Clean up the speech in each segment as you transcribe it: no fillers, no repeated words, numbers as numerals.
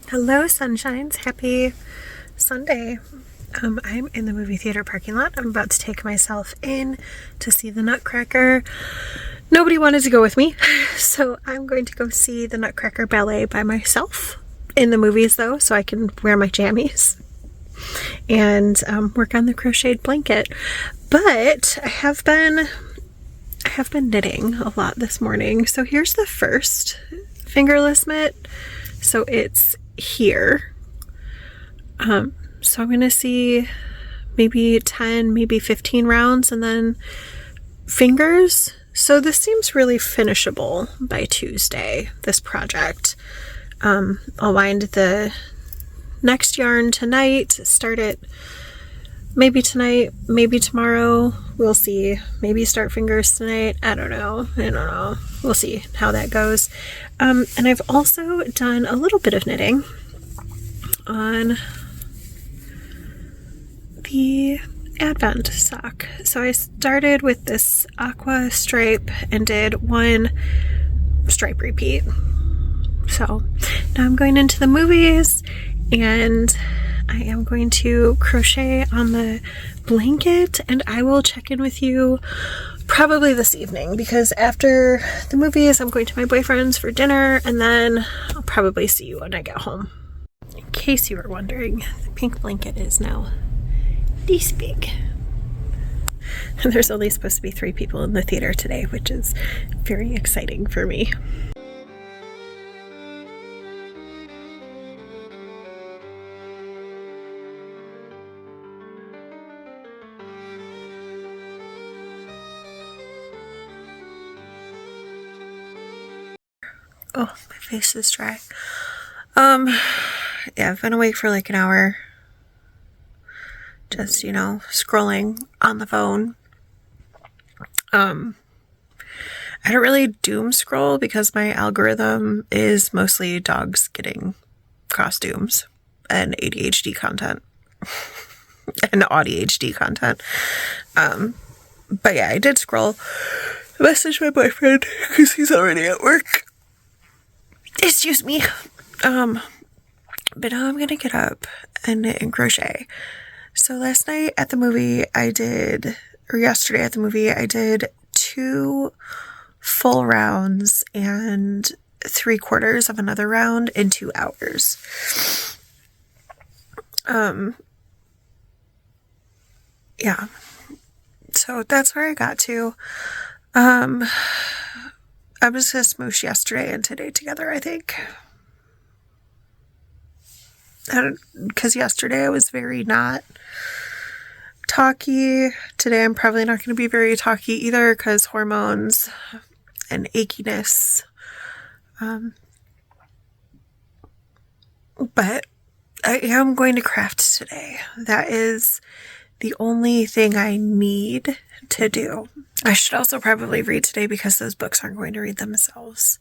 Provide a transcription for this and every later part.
Hello, sunshines. Happy Sunday. I'm in the movie theater parking lot. I'm about to take myself in to see the Nutcracker. Nobody wanted to go with me, so I'm going to go see the Nutcracker Ballet by myself in the movies, though, so I can wear my jammies and work on the crocheted blanket. But I have been knitting a lot this morning. So here's the first fingerless mitt. So it's here. So I'm gonna see maybe 10, maybe 15 rounds and then fingers. So this seems really finishable by Tuesday, this project. I'll wind the next yarn tonight, start it maybe tonight, maybe tomorrow. We'll see. Maybe start fingers tonight. I don't know. We'll see how that goes. And I've also done a little bit of knitting on the Advent sock. So I started with this aqua stripe and did one stripe repeat. So now I'm going into the movies and I am going to crochet on the blanket, and I will check in with you probably this evening, because after the movies I'm going to my boyfriend's for dinner, and then I'll probably see you when I get home. In case you were wondering, the pink blanket is now this big. And there's only supposed to be 3 people in the theater today, which is very exciting for me. Oh, my face is dry. Yeah, I've been awake for like an hour. Just, scrolling on the phone. I don't really doom scroll because my algorithm is mostly dogs getting costumes and ADHD content and ADHD content. But yeah, I did scroll. I messaged my boyfriend because he's already at work. Excuse me. But now I'm gonna get up and knit and crochet. So last night at the movie yesterday at the movie, I did 2 full rounds and 3/4 of another round in 2 hours. Yeah. So that's where I got to. I'm just gonna smoosh yesterday and today together, I think. Because yesterday I was very not talky. Today I'm probably not going to be very talky either because hormones and achiness. But I am going to craft today. That is the only thing I need to do. I should also probably read today because those books aren't going to read themselves.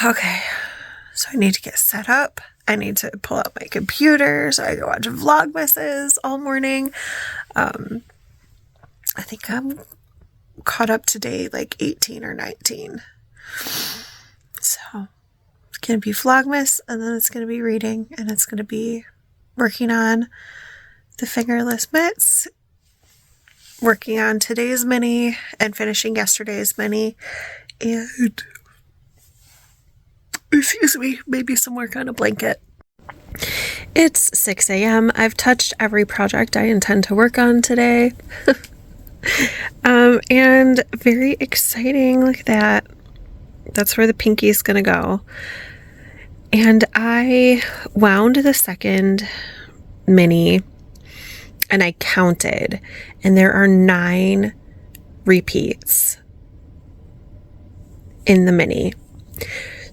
Okay, so I need to get set up. I need to pull out my computer so I can watch Vlogmases all morning. I think I'm caught up to date like 18 or 19. So it's going to be Vlogmas, and then it's going to be reading, and it's going to be working on the fingerless mitts, working on today's mini and finishing yesterday's mini, and maybe some work on a blanket. It's 6 a.m. I've touched every project I intend to work on today. And very exciting. Look at that. That's where the pinky is gonna go. And I wound the second mini and I counted, and there are 9 repeats in the mini.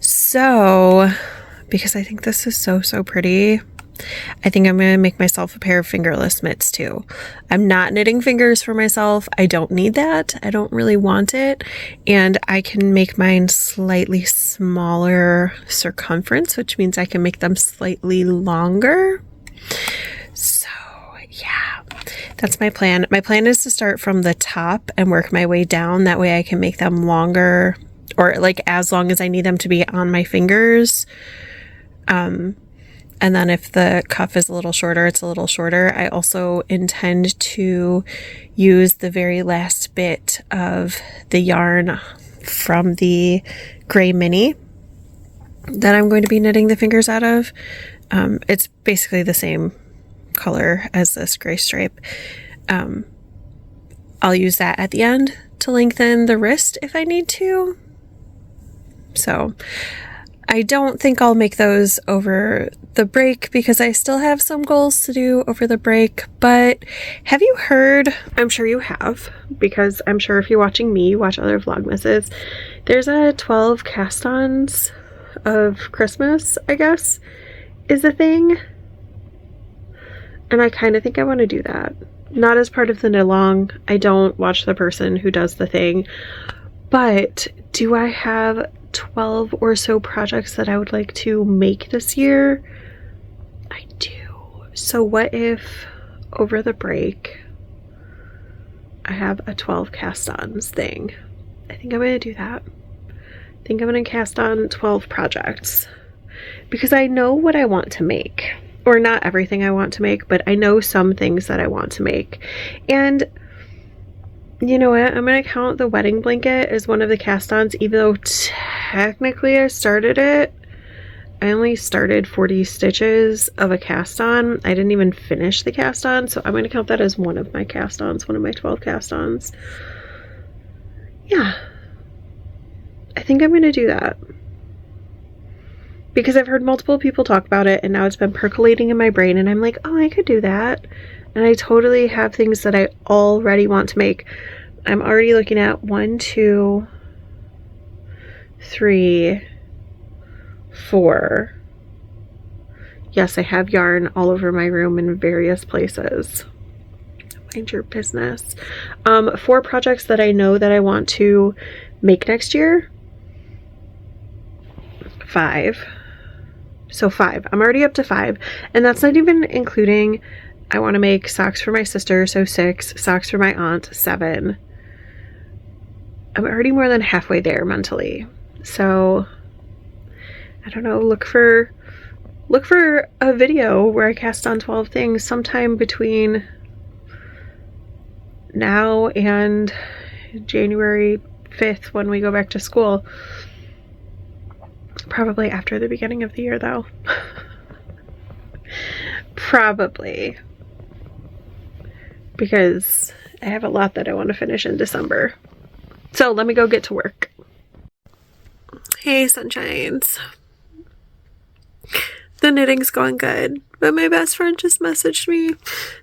So, because I think this is so pretty, I think I'm going to make myself a pair of fingerless mitts too. I'm not knitting fingers for myself. I don't need that. I don't really want it. And I can make mine slightly smaller circumference, which means I can make them slightly longer. So, yeah, that's my plan. My plan is to start from the top and work my way down. That way I can make them longer, or like as long as I need them to be on my fingers And then if the cuff is a little shorter, it's a little shorter. I also intend to use the very last bit of the yarn from the gray mini that I'm going to be knitting the fingers out of. It's basically the same color as this gray stripe. I'll use that at the end to lengthen the wrist if I need to. So I don't think I'll make those over the break because I still have some goals to do over the break. But have you heard, I'm sure you have, because I'm sure if you're watching me, watch other Vlogmases, there's a 12 cast-ons of Christmas, I guess, is a thing. And I kind of think I want to do that. Not as part of the knit along. I don't watch the person who does the thing. But do I have 12 or so projects that I would like to make this year? I do. So what if over the break I have a 12 cast-ons thing? I think I'm going to do that. I think I'm going to cast on 12 projects because I know what I want to make. Or not everything I want to make, but I know some things that I want to make. And you know what? I'm going to count the wedding blanket as one of the cast-ons, even though technically I started it. I only started 40 stitches of a cast-on. I didn't even finish the cast-on, so I'm going to count that as one of my cast-ons, one of my 12 cast-ons. Yeah. I think I'm going to do that. Because I've heard multiple people talk about it, and now it's been percolating in my brain, and I'm like, oh, I could do that. And I totally have things that I already want to make. I'm already looking at 1, 2, 3, 4. Yes, I have yarn all over my room in various places. Mind your business. 4 projects that I know that I want to make next year. 5. So 5. I'm already up to 5. And that's not even including, I want to make socks for my sister, so 6. Socks for my aunt, 7. I'm already more than halfway there mentally. So, I don't know, look for a video where I cast on 12 things sometime between now and January 5th when we go back to school. Probably after the beginning of the year, though. Probably. Because I have a lot that I want to finish in December. So let me go get to work. Hey, sunshines. The knitting's going good, but my best friend just messaged me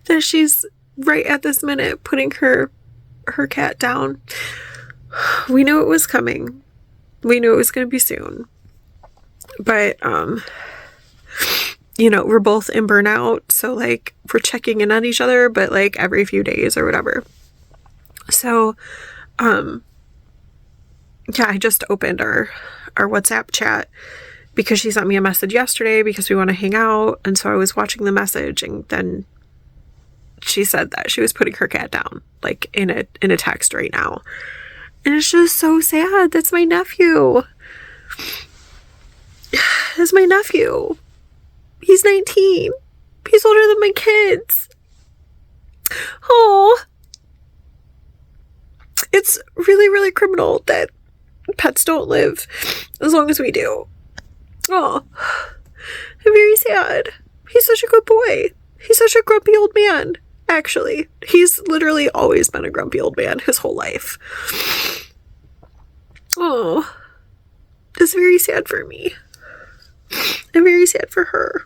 that she's right at this minute putting her cat down. We knew it was coming. We knew it was going to be soon. But, you know, we're both in burnout, so, like, we're checking in on each other, but, like, every few days or whatever. So, yeah, I just opened our WhatsApp chat because she sent me a message yesterday because we want to hang out, and so I was watching the message, and then she said that she was putting her cat down, like, in a text right now. And it's just so sad. That's my nephew. That's my nephew. He's 19. He's older than my kids. Oh. It's really, really criminal that pets don't live as long as we do. Oh. I'm very sad. He's such a good boy. He's such a grumpy old man, actually. He's literally always been a grumpy old man his whole life. Oh. It's very sad for me. I'm very sad for her.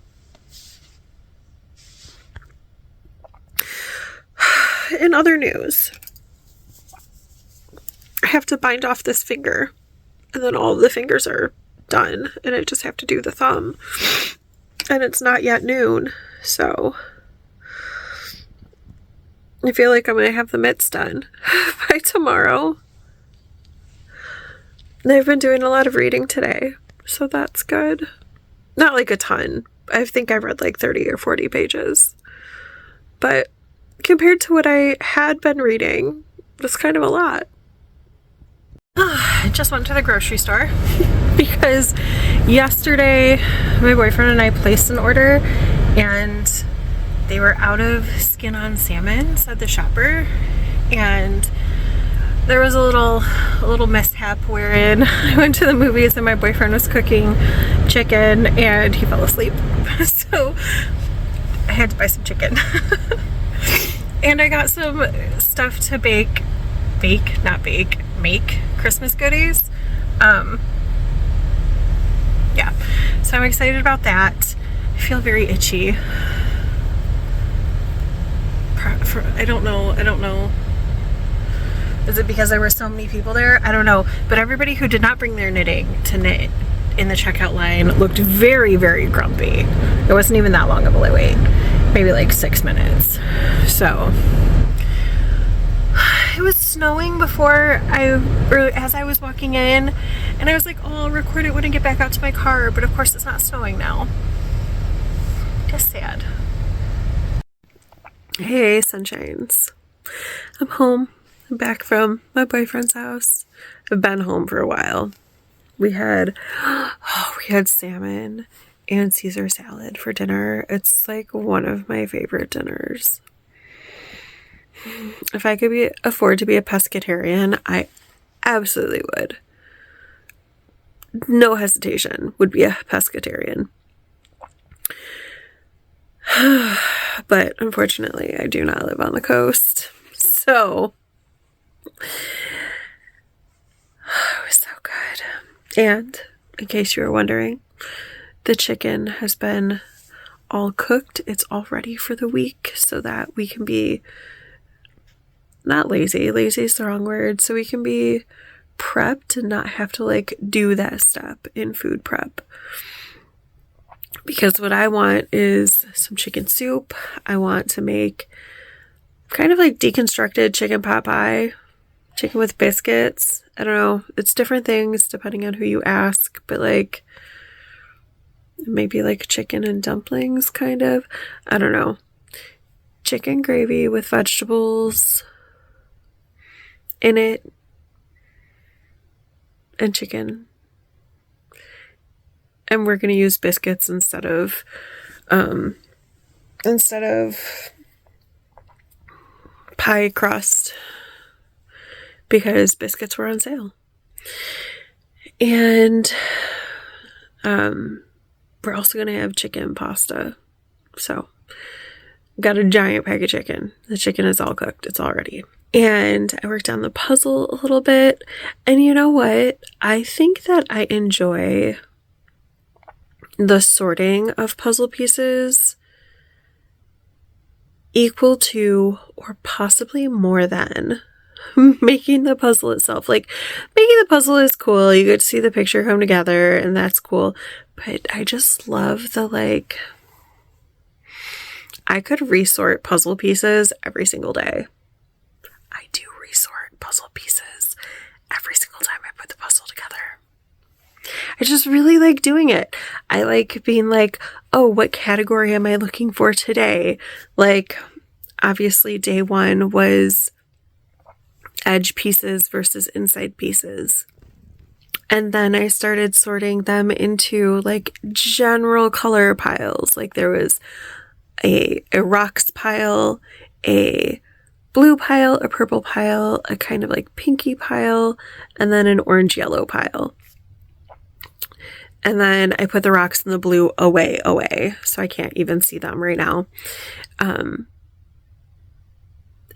In other news, I have to bind off this finger, and then all of the fingers are done, and I just have to do the thumb. And it's not yet noon, so I feel like I'm going to have the mitts done by tomorrow. And I've been doing a lot of reading today, so that's good. Not like a ton. I think I've read like 30 or 40 pages. But compared to what I had been reading, it's kind of a lot. I just went to the grocery store. because yesterday my boyfriend and I placed an order and they were out of skin on salmon, said the shopper, and there was a little mishap wherein I went to the movies and my boyfriend was cooking chicken and he fell asleep. So I had to buy some chicken. And I got some stuff to make Christmas goodies. Yeah, so I'm excited about that. I feel very itchy. I don't know. Is it because there were so many people there? I don't know. But everybody who did not bring their knitting to knit in the checkout line looked very, very grumpy. It wasn't even that long of a wait. Maybe like 6 minutes. So it was snowing as I was walking in, and I was like, oh, I'll record it when I get back out to my car, but of course it's not snowing now. Just sad. Hey, sunshines. I'm home. I'm back from my boyfriend's house. I've been home for a while. We had salmon and Caesar salad for dinner. It's like one of my favorite dinners. If I could afford to be a pescatarian, I absolutely would. No hesitation, would be a pescatarian. But unfortunately, I do not live on the coast. So it was so good. And in case you were wondering, the chicken has been all cooked. It's all ready for the week so that we can be not lazy. Lazy is the wrong word. So we can be prepped and not have to like do that step in food prep. Because what I want is some chicken soup. I want to make kind of like deconstructed chicken pot pie, chicken with biscuits. I don't know. It's different things depending on who you ask, but like maybe like chicken and dumplings kind of. I don't know. Chicken gravy with vegetables in it and chicken. And we're going to use biscuits instead of pie crust because biscuits were on sale. And we're also going to have chicken pasta. So got a giant pack of chicken. The chicken is all cooked. It's all ready. And I worked on the puzzle a little bit. And you know what? I think that I enjoy the sorting of puzzle pieces equal to or possibly more than making the puzzle itself. Like, making the puzzle is cool. You get to see the picture come together and that's cool. But I just love the, like, I could resort puzzle pieces every single day. I do resort puzzle pieces every single time I put the puzzle together. I just really like doing it. I like being like, oh, what category am I looking for today? Like, obviously day one was edge pieces versus inside pieces. And then I started sorting them into like general color piles. Like there was a rocks pile, a blue pile, a purple pile, a kind of like pinky pile, and then an orange yellow pile. And then I put the rocks and the blue away, so I can't even see them right now. And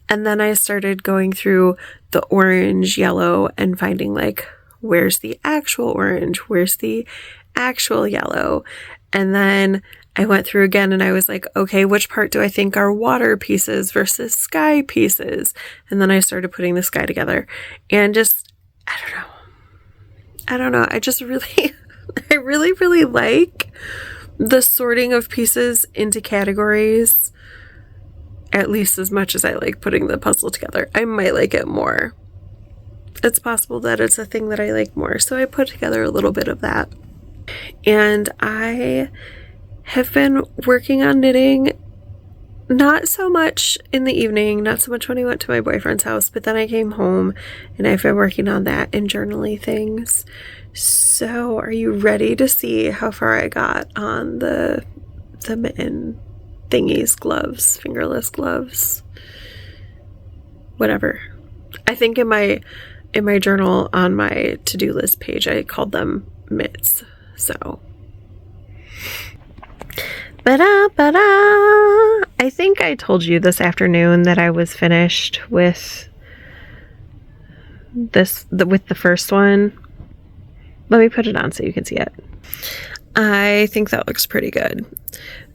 then I started going through the orange, yellow, and finding like, where's the actual orange? Where's the actual yellow? And then I went through again and I was like, okay, which part do I think are water pieces versus sky pieces? And then I started putting the sky together and just, I don't know. I just really... I really, really like the sorting of pieces into categories at least as much as I like putting the puzzle together. I might like it more. It's possible that it's a thing that I like more. So I put together a little bit of that. And I have been working on knitting not so much in the evening, not so much when I went to my boyfriend's house, but then I came home and I've been working on that and journaling things. So are you ready to see how far I got on the mitten thingies, gloves, fingerless gloves, whatever. I think in my journal on my to-do list page, I called them mitts. So I think I told you this afternoon that I was finished with the first one. Let me put it on so you can see it. I think that looks pretty good.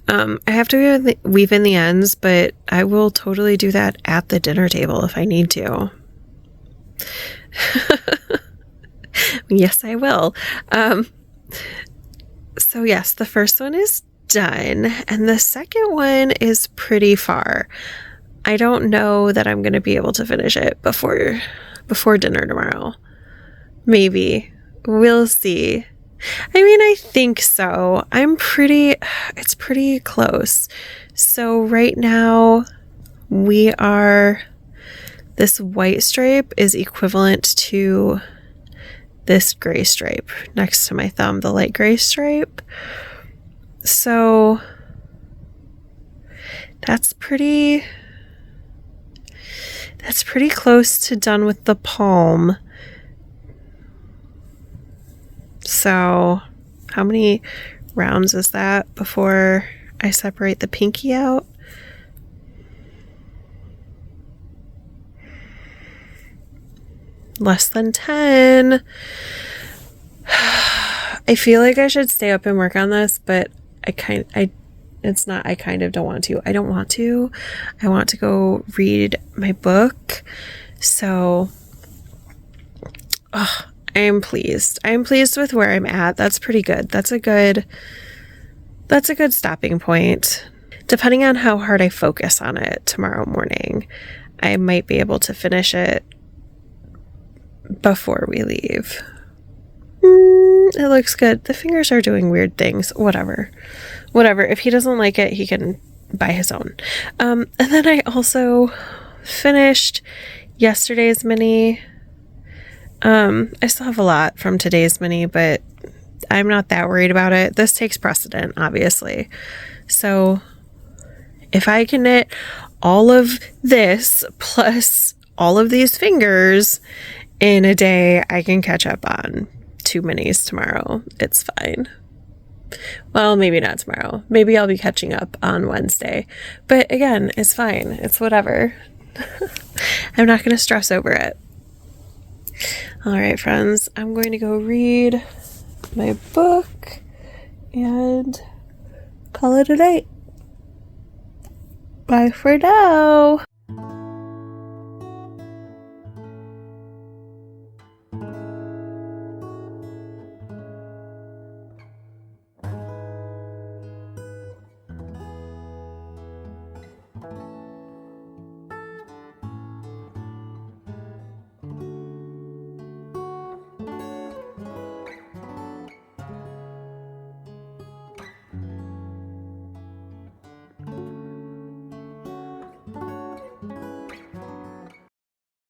I have to weave in the ends, but I will totally do that at the dinner table if I need to. Yes, I will. So yes, the first one is done, and the second one is pretty far. I don't know that I'm going to be able to finish it before dinner tomorrow. Maybe. We'll see. I mean, I think so. It's pretty close. So right now this white stripe is equivalent to this gray stripe next to my thumb, the light gray stripe. So that's pretty close to done with the palm. So how many rounds is that before I separate the pinky out? Less than 10. I feel like I should stay up and work on this, but I kind of don't want to. I don't want to. I want to go read my book. So, I am pleased. I am pleased with where I'm at. That's pretty good. That's a good stopping point. Depending on how hard I focus on it tomorrow morning, I might be able to finish it before we leave. It looks good. The fingers are doing weird things. Whatever. If he doesn't like it, he can buy his own. And then I also finished yesterday's mini. I still have a lot from today's mini, but I'm not that worried about it. This takes precedent, obviously. So if I can knit all of this plus all of these fingers in a day, I can catch up on 2 minis tomorrow. It's fine. Well, maybe not tomorrow. Maybe I'll be catching up on Wednesday. But again, it's fine. It's whatever. I'm not going to stress over it. All right, friends. I'm going to go read my book and call it a night. Bye for now.